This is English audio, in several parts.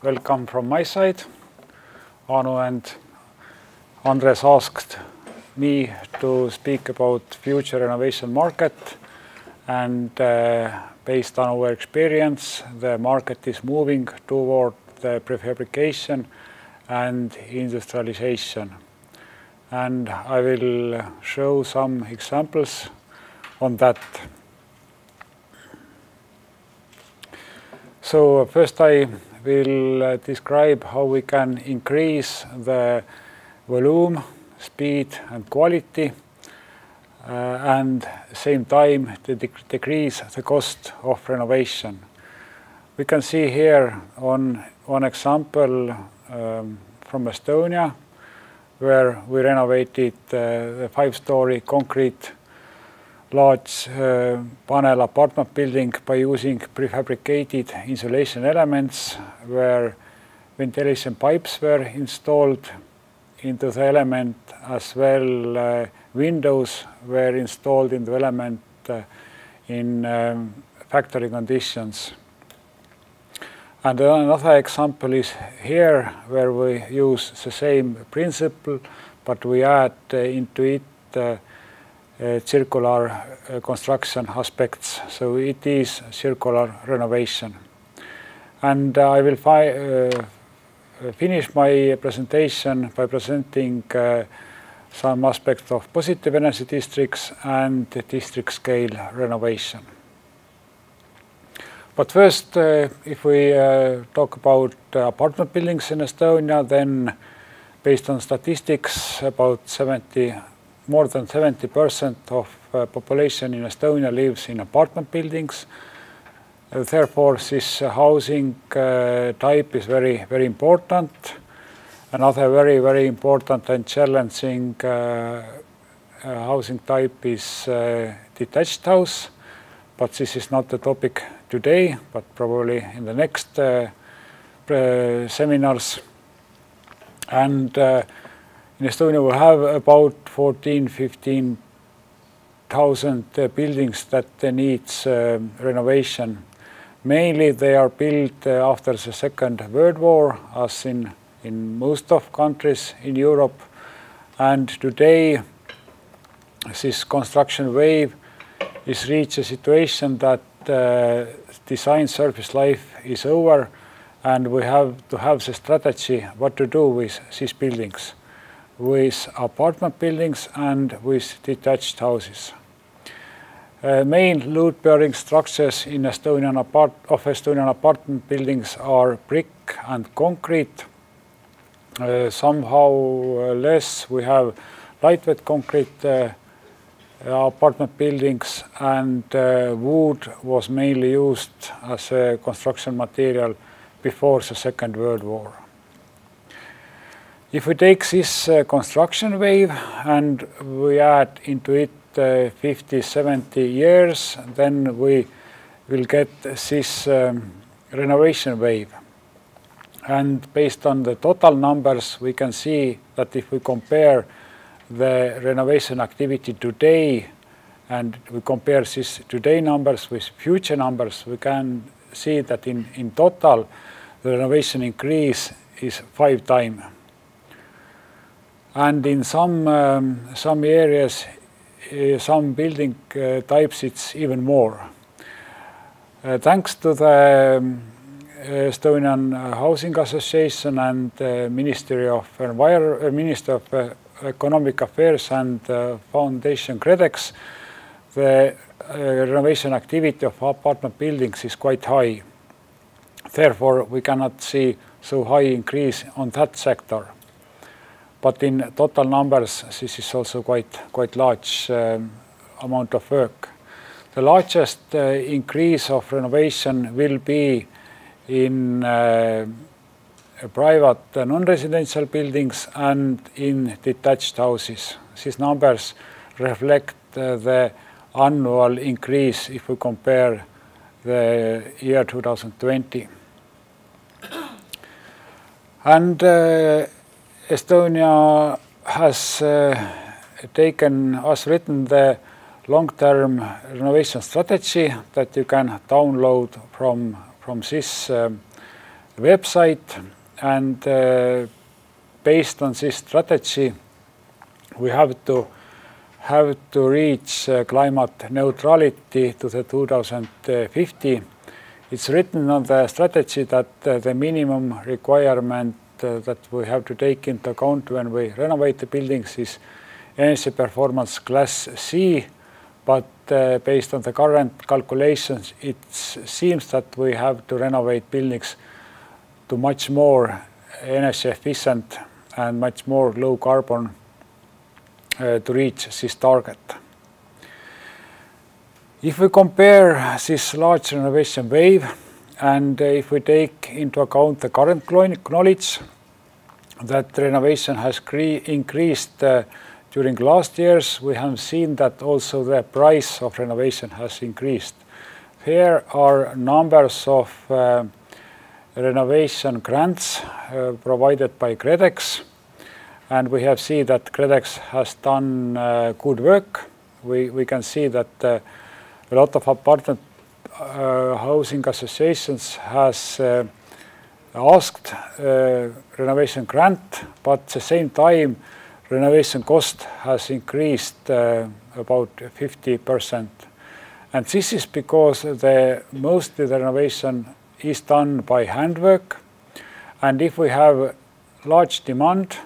welcome from my side. Anu and Andres asked me to speak about future renovation market, and based on our experience, the market is moving toward the prefabrication and industrialization. And I will show some examples on that. So first I will describe how we can increase the volume, speed and quality, and same time to decrease the cost of renovation. We can see here on one example from Estonia, where we renovated the 5-story concrete large panel apartment building by using prefabricated insulation elements, where ventilation pipes were installed into the element, as well windows were installed in the element in factory conditions. And another example is here, where we use the same principle, but we add into it circular construction aspects, so it is circular renovation. And I will finish my presentation by presenting some aspects of positive energy districts and district scale renovation. But first, if we talk about apartment buildings in Estonia, then based on statistics, about more than 70% of population in Estonia lives in apartment buildings. Therefore, this housing type is very, very important. Another very, very important and challenging housing type is detached house. But this is not the topic today, but probably in the next seminars. And in Estonia, we have about 14,000–15,000 buildings that needs renovation. Mainly, they are built after the Second World War, as in most of countries in Europe. And today, this construction wave is reached a situation that design service life is over, and we have to have the strategy what to do with these buildings, with apartment buildings and with detached houses. Main load-bearing structures in Estonian apartment buildings are brick and concrete. Somehow less we have lightweight concrete apartment buildings, and wood was mainly used as a construction material before the Second World War. If we take this construction wave and we add into it 50–70 years, then we will get this renovation wave. And based on the total numbers, we can see that if we compare the renovation activity today and we compare these today numbers with future numbers, we can see that in total the renovation increase is 5 times. And in some areas, some building types, it's even more. Thanks to the Estonian Housing Association and Ministry of Economic Affairs and Foundation Credex, the renovation activity of apartment buildings is quite high. Therefore, we cannot see so high increase on that sector. But in total numbers, this is also quite large amount of work. The largest increase of renovation will be in private non-residential buildings and in detached houses. These numbers reflect the annual increase if we compare the year 2020. And Estonia has written the long-term renovation strategy that you can download from this website, and based on this strategy, we have to reach climate neutrality to the 2050. It's written on the strategy that the minimum requirement that we have to take into account when we renovate the buildings is energy performance class C, but based on the current calculations, it seems that we have to renovate buildings to much more energy efficient and much more low carbon to reach this target. If we compare this large renovation wave, and if we take into account the current knowledge that renovation has increased during last years, we have seen that also the price of renovation has increased. Here are numbers of renovation grants provided by CREDEX, and we have seen that CREDEX has done good work. We can see that a lot of apartment housing associations has asked renovation grant, but at the same time renovation cost has increased about 50%. And this is because mostly the renovation is done by handwork, and if we have large demand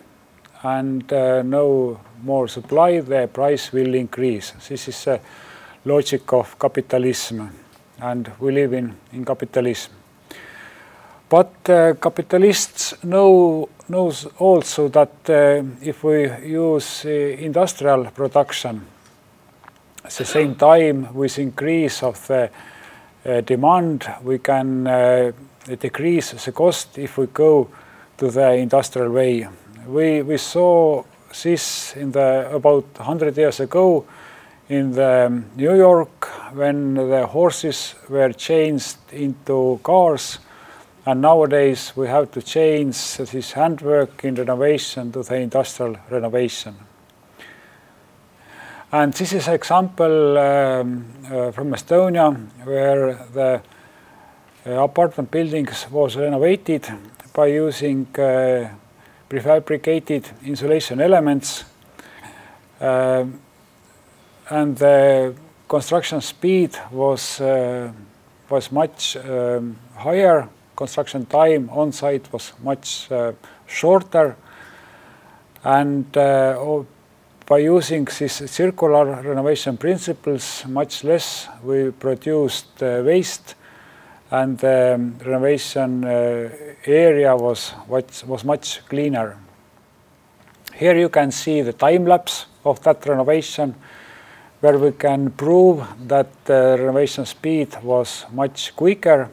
and no more supply, the price will increase. This is a logic of capitalism, and we live in capitalism. But capitalists knows also that if we use industrial production at the same time with increase of the demand, we can decrease the cost if we go to the industrial way. We saw this in about 100 years ago in New York, when the horses were changed into cars, and nowadays we have to change this handwork in renovation to the industrial renovation. And this is an example from Estonia, where the apartment buildings was renovated by using prefabricated insulation elements, and the construction speed was much higher. Construction time on site was much shorter, and by using these circular renovation principles, much less we produced waste, and the renovation area was much cleaner. Here you can see the time lapse of that renovation, where we can prove that the renovation speed was much quicker.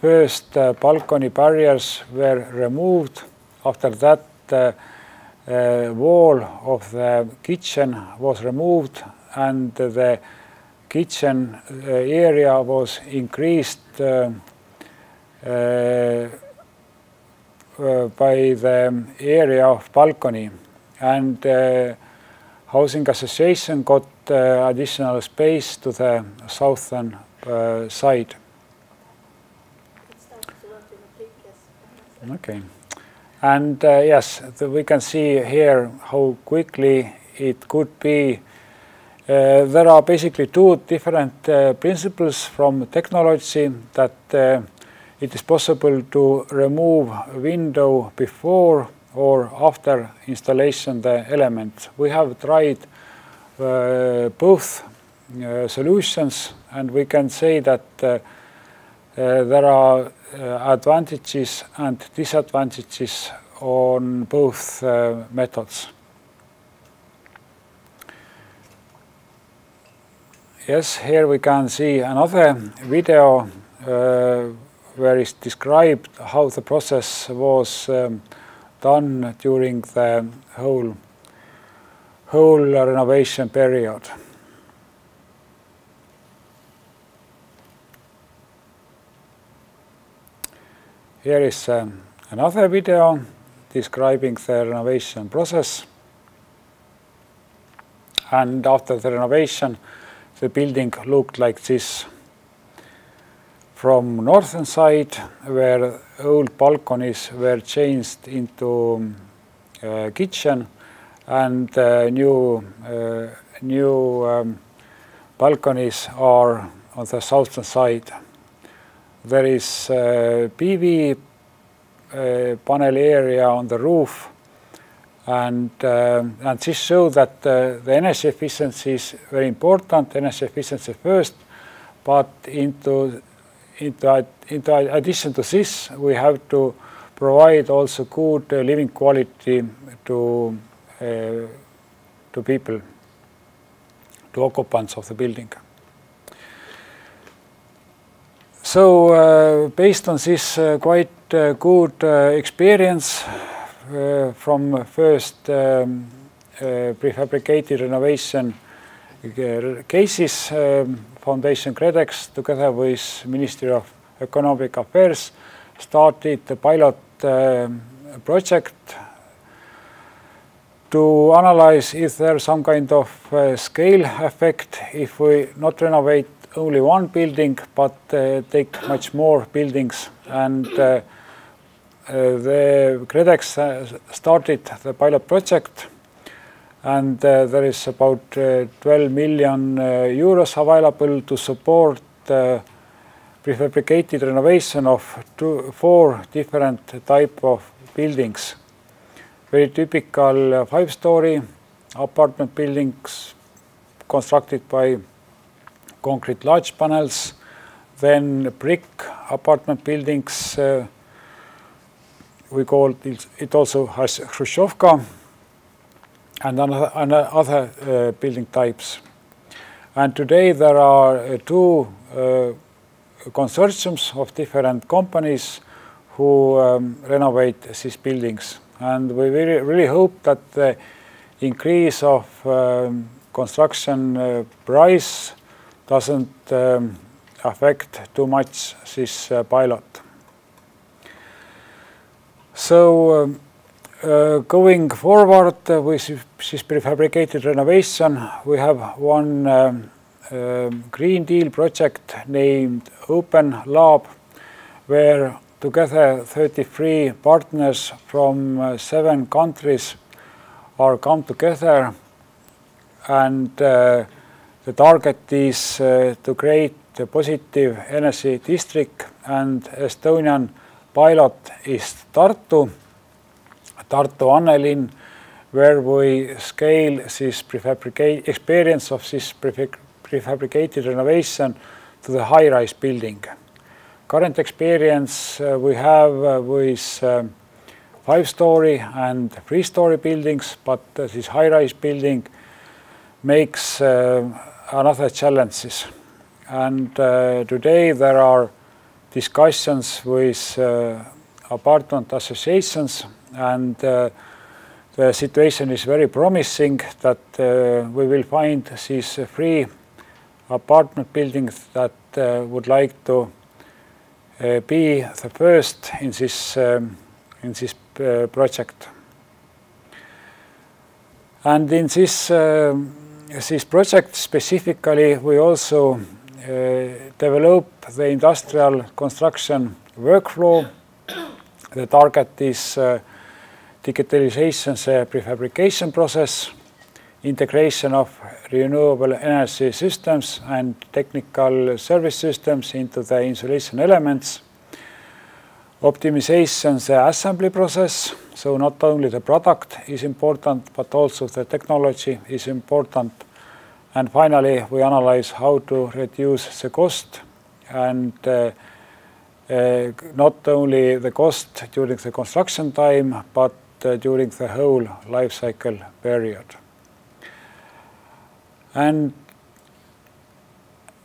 First, balcony barriers were removed. After that, the wall of the kitchen was removed, and the kitchen area was increased by the area of balcony, and housing association got additional space to the southern side. Okay, and yes, we can see here how quickly it could be. There are basically two different principles from technology, that it is possible to remove window before or after installation the element. We have tried both solutions, and we can say that there are advantages and disadvantages on both methods. Yes, here we can see another video where it's described how the process was done during the whole renovation period. Here is another video describing the renovation process. And after the renovation, the building looked like this. from northern side, where old balconies were changed into kitchen, and new balconies are on the southern side. There is PV panel area on the roof, and this shows that the energy efficiency is very important, energy efficiency first, but into addition to this, we have to provide also good living quality to people, to occupants of the building. So based on this quite good experience from first prefabricated renovation cases, Foundation Credex, together with Ministry of Economic Affairs, started the pilot project to analyze if there's some kind of scale effect if we not renovate only one building, but take much more buildings. And the Credex started the pilot project, and there is about 12 million euros available to support prefabricated renovation of 4 different type of buildings. Very typical 5-story apartment buildings constructed by concrete large panels, then brick apartment buildings, we call it also has Khrushchevka, and other building types. And today there are 2 consortiums of different companies who renovate these buildings. And we really hope that the increase of construction price doesn't affect too much this pilot. So going forward with this prefabricated renovation, we have one Green Deal project named Open Lab, where together 33 partners from 7 countries are come together, and the target is to create a positive energy district, and Estonian pilot is Tartu Annelinn, where we scale this experience of this prefabricated renovation to the high-rise building. Current experience we have with 5-story and 3-story buildings, but this high-rise building makes another challenges. And today there are discussions with apartment associations, and the situation is very promising that we will find these 3 apartment buildings that would like to be the first in this project. And in this project specifically, we also develop the industrial construction workflow. The target is digitalisation, the prefabrication process, integration of renewable energy systems and technical service systems into the insulation elements, optimization the assembly process, so not only the product is important, but also the technology is important. And finally, we analyze how to reduce the cost, and not only the cost during the construction time, but during the whole life cycle period. And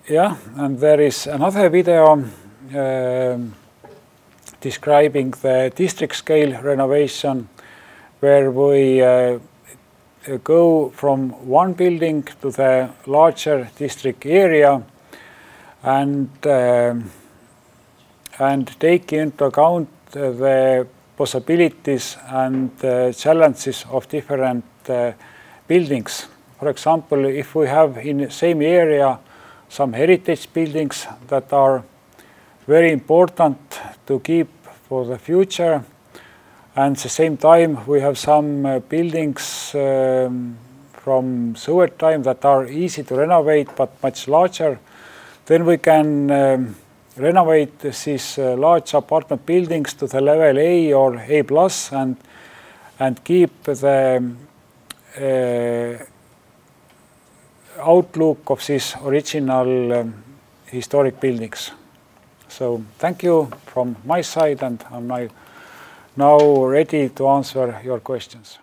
yeah, and there is another video describing the district scale renovation, where we go from one building to the larger district area, and take into account the possibilities and challenges of different buildings. For example, if we have in the same area some heritage buildings that are very important to keep for the future. And at the same time, we have some buildings from sewer time that are easy to renovate, but much larger. Then we can renovate these large apartment buildings to the level A or A+, and keep the outlook of these original historic buildings. So thank you from my side, and I'm now ready to answer your questions.